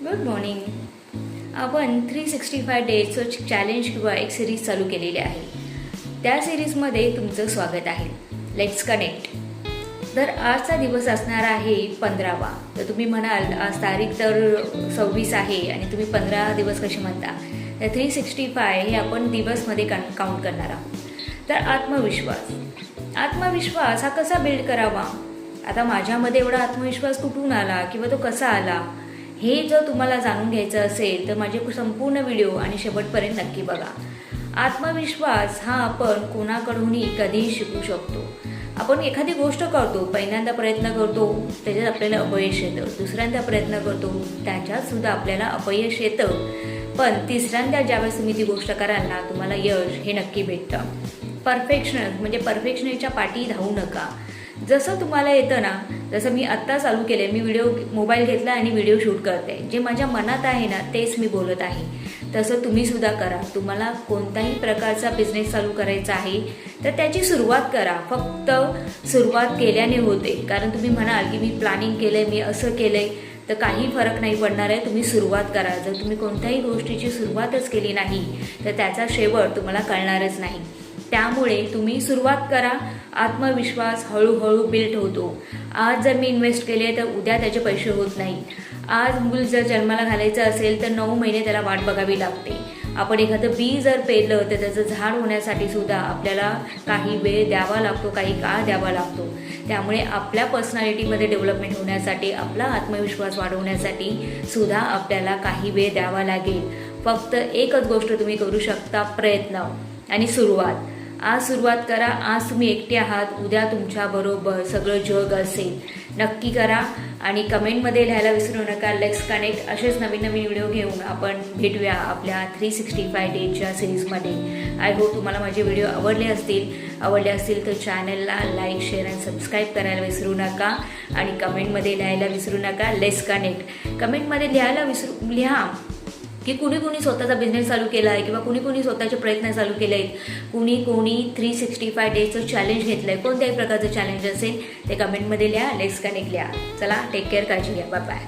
Good morning. आपण 365 डेजचं challenge किंवा एक सिरीज चालू केलेली आहे. त्या सिरीजमध्ये तुमचं स्वागत आहे. Let's connect. तर आजचा दिवस असणार आहे 15वा. तर तुम्ही म्हणाल आज तारीख तर 26 आहे आणि तुम्ही 15 दिवस कसे म्हणता. तर 365 हे आपण दिवसमध्ये काउंट करणार आहोत. तर आत्मविश्वास हा कसा बिल्ड करावा. आता माझ्यामध्ये एवढा आत्मविश्वास कुठून आला किंवा तो कसा आला हे जर तुम्हाला जाणून घ्यायचं असेल तर माझे संपूर्ण व्हिडिओ आणि शेवटपर्यंत नक्की बघा. आत्मविश्वास हा आपण कोणाकडूनही कधीही शिकू शकतो. आपण एखादी गोष्ट करतो, पहिल्यांदा प्रयत्न करतो, त्याच्यात आपल्याला अपयश येतं. दुसऱ्यांदा प्रयत्न करतो, त्याच्यात सुद्धा आपल्याला अपयश येतं. पण तिसऱ्यांदा ज्यावेळेस तुम्ही ती गोष्ट कराल ना, तुम्हाला यश हे नक्की भेटतं. परफेक्शनच्या पाठी धावू नका. जसं तुम्हाला येतं ना, जसं मी आत्ता चालू केले, मी मोबाईल घेतला आणि व्हिडिओ शूट करते. जे माझ्या मनात आहे ना तेच मी बोलत आहे. तसं तुम्ही सुद्धा करा. तुम्हाला कोणताही प्रकारचा बिझनेस चालू करायचा आहे तर त्याची सुरुवात करा. फक्त सुरुवात केल्याने होते. कारण तुम्ही म्हणाल की मी प्लॅनिंग केलंय, मी असं केलंय, तर काही फरक नाही पडणार आहे. तुम्ही सुरुवात करा. जर तुम्ही कोणत्याही गोष्टीची सुरुवातच केली नाही तर त्याचा शेवट तुम्हाला कळणारच नाही. त्यामुळे तुम्ही सुरुवात करा. आत्मविश्वास हळूहळू बिल्ड होतो. आज जर मी इन्व्हेस्ट केले तर उद्या त्याचे पैसे होत नाही. आज मूल जर जन्माला घालायचं असेल तर 9 महिने त्याला वाट बघावी लागते. आपण एखादं बी जर पेरलं तर त्याचं झाड होण्यासाठी सुद्धा आपल्याला काही वेळ द्यावा लागतो, काही काळ द्यावा लागतो. त्यामुळे आपल्या पर्सनॅलिटीमध्ये डेव्हलपमेंट होण्यासाठी, आपला आत्मविश्वास वाढवण्यासाठी सुद्धा आपल्याला काही वेळ द्यावा लागेल. फक्त एकच गोष्ट तुम्ही करू शकता, प्रयत्न आणि सुरुवात. आज सुरुवात करा. आज तुम्ही एकटे आहात, उद्या तुमच्याबरोबर सगळं जग असेल. नक्की करा आणि कमेंटमध्ये लिहायला विसरू नका. Let's connect. असेच नवीन व्हिडिओ घेऊन आपण भेटूया आपल्या 365 डेजच्या सिरीजमध्ये. आय होप तुम्हाला माझे व्हिडिओ आवडले असतील तर चॅनलला लाईक, शेअर आणि सबस्क्राईब करायला विसरू नका आणि कमेंटमध्ये लिहायला विसरू नका. Let's connect. कमेंटमध्ये लिहा की कुणी स्वतःचा बिझनेस चालू केला आहे किंवा कुणी स्वतःचे प्रयत्न चालू केले आहेत. कुणी 365 डेजचं चॅलेंज घेतलं आहे. कोणत्याही प्रकारचं चॅलेंज असेल ते कमेंटमध्ये लिहा. लेट्स कनेक्ट लिहा. चला, टेक केअर, काळजी घ्या. Bye bye.